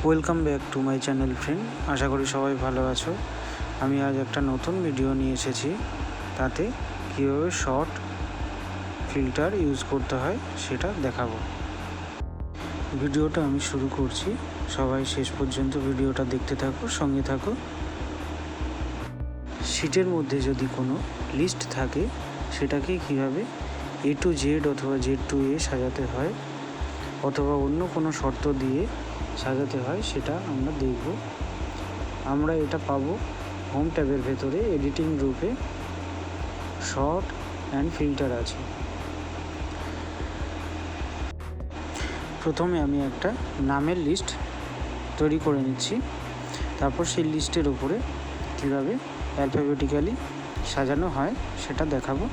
Welcome back to my channel friend. আশা করি সবাই ভালো আছো। আমি আজ একটা নতুন ভিডিও নিয়ে এসেছি, তাতে কীভাবে শর্ট ফিল্টার ইউজ করতে হয় সেটা দেখাবো। ভিডিওটা আমি শুরু করছি, সবাই শেষ পর্যন্ত ভিডিওটা দেখতে থাকো, সঙ্গে থাকো। শিটের মধ্যে যদি কোনো লিস্ট থাকে সেটাকে কীভাবে A to Z অথবা Z to A সাজাতে হয় অথবা অন্য কোনো শর্ত দিয়ে সাজাতে হয় সেটা আমরা দেখব। আমরা এটা পাবো হোম ট্যাবের ভেতরে, এডিটিং গ্রুপে শর্ট অ্যান্ড ফিল্টার আছে। প্রথমে আমি একটা নামের লিস্ট তৈরি করে নিচ্ছি, তারপর সেই লিস্টের উপরে কীভাবে অ্যালফাবেটিক্যালি সাজানো হয় সেটা দেখাবো।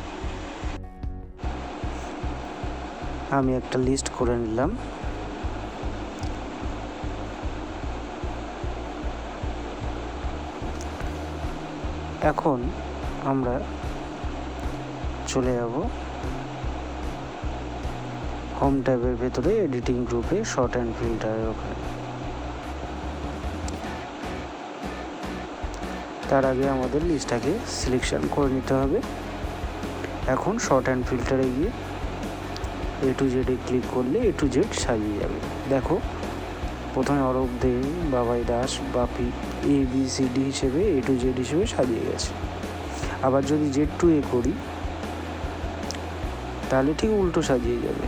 আমি একটা লিস্ট করে নিলাম। এখন আমরা চলে যাব হোম ট্যাবের ভেতরে, এডিটিং গ্রুপে শর্ট অ্যান্ড ফিল্টারের ওখানে। তার আগে আমাদের লিস্টটাকে সিলেকশন করে নিতে হবে। এখন শর্ট অ্যান্ড ফিল্টারে গিয়ে A to Z ক্লিক করলে A to Z সাজিয়ে যাবে। দেখো, প্রথমে অরূপ দে, বাবাই দাস, বাপি ABCD হিসেবে A to Z হিসেবে সাজিয়ে গেছে। আবার যদি Z to A করি তাহলে ঠিক উল্টো সাজিয়ে যাবে।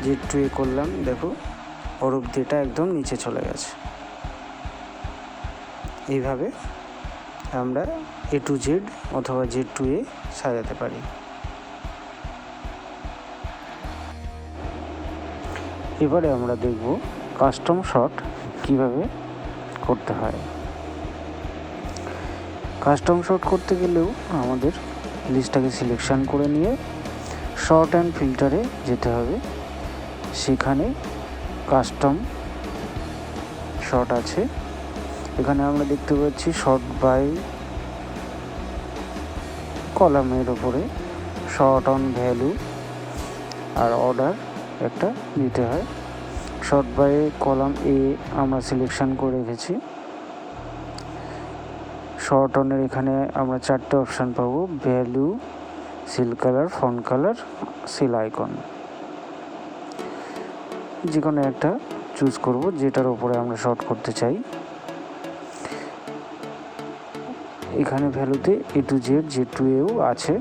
Z to A করলাম, দেখো অরূপ দেটা একদম নিচে চলে গেছে। এইভাবে আমরা A to Z অথবা Z to A সাজাতে পারি। এবারে আমরা দেখব কাস্টম শর্ট কিভাবে করতে হয়। কাস্টম শর্ট করতে গেলেও আমাদের লিস্টটাকে সিলেকশন করে নিয়ে শর্ট অ্যান্ড ফিল্টারে যেতে হবে। সেখানে কাস্টম শর্ট আছে। এখানে আমরা দেখতে পাচ্ছি শর্ট বাই কলামের ওপরে শর্ট অন ভ্যালু আর অর্ডার একটা দিতে হয়। শর্ট বাই কলাম এ আমরা সিলেকশন করে রেখেছি। শর্ট অনের এখানে আমরা 4টে অপশান পাবো: value, seal colour, font colour, seal icon. যে কোনো একটা চুজ করব যেটার ওপরে আমরা শর্ট করতে চাই। এখানে ভ্যালুতে A to Z, Z to Aও আছে।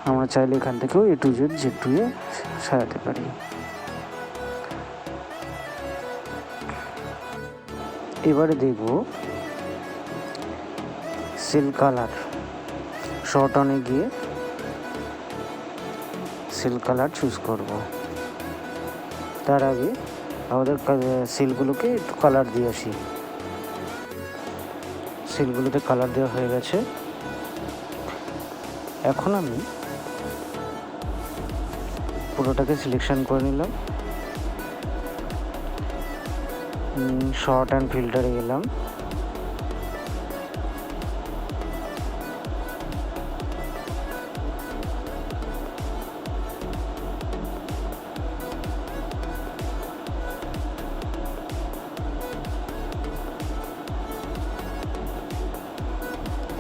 আমরা চাইলে এখান থেকেও A to Z, Z to A সাজাতে পারি। এবারে দেখব সিল কালার। শর্ট অনে গিয়ে সিল কালার চুজ করব। তার আগে আমাদের সিলগুলোকে একটু কালার দিয়ে আসি। সিলগুলোতে কালার দেওয়া হয়ে গেছে। এখন আমি পুরোটাকে সিলেকশন করে নিলাম। শর্ট অ্যান্ড ফিল্টারে গেলাম।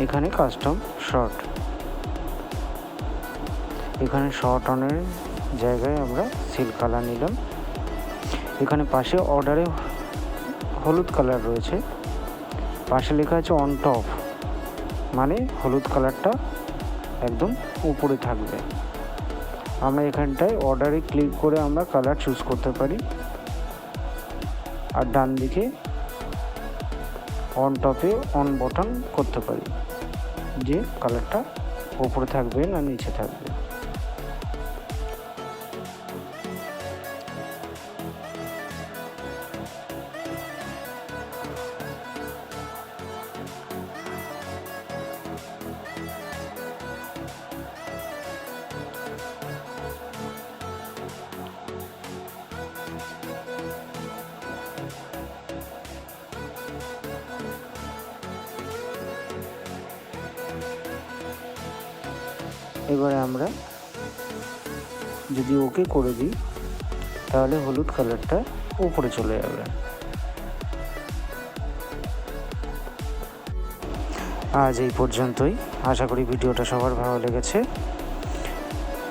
এখানে কাস্টম শর্ট, এখানে শর্ট অনের জায়গায় আমরা সিল কালার নিলাম। এখানে পাশে অর্ডারে হলুদ কালার রয়েছে, পাশে লেখা আছে অন টপ, মানে হলুদ কালারটা একদম উপরে থাকবে। আমরা এখানটায় অর্ডারে ক্লিক করে আমরা কালার চুজ করতে পারি। আর ডান দিকে অন টপে অন বটন করতে পারি, যে কালারটা উপরে থাকবে না নিচে থাকবে। এবারে আমরা যদি ওকে করে দিই তাহলে হলুদ কালারটা উপরে চলে যাবে। আজ এই পর্যন্তই। আশা করি ভিডিওটা সবার ভালো লেগেছে।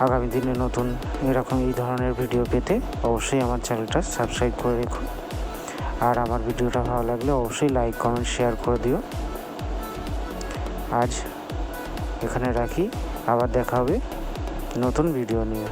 আগামী দিনে নতুন এরকম এই ধরনের ভিডিও পেতে অবশ্যই আমার চ্যানেলটা সাবস্ক্রাইব করে রেখো। আর আমার ভিডিওটা ভালো লাগলে অবশ্যই লাইক কমেন্ট শেয়ার করে দিও। আজ এখানে রাখি, আবার দেখা হবে নতুন ভিডিও নিয়ে।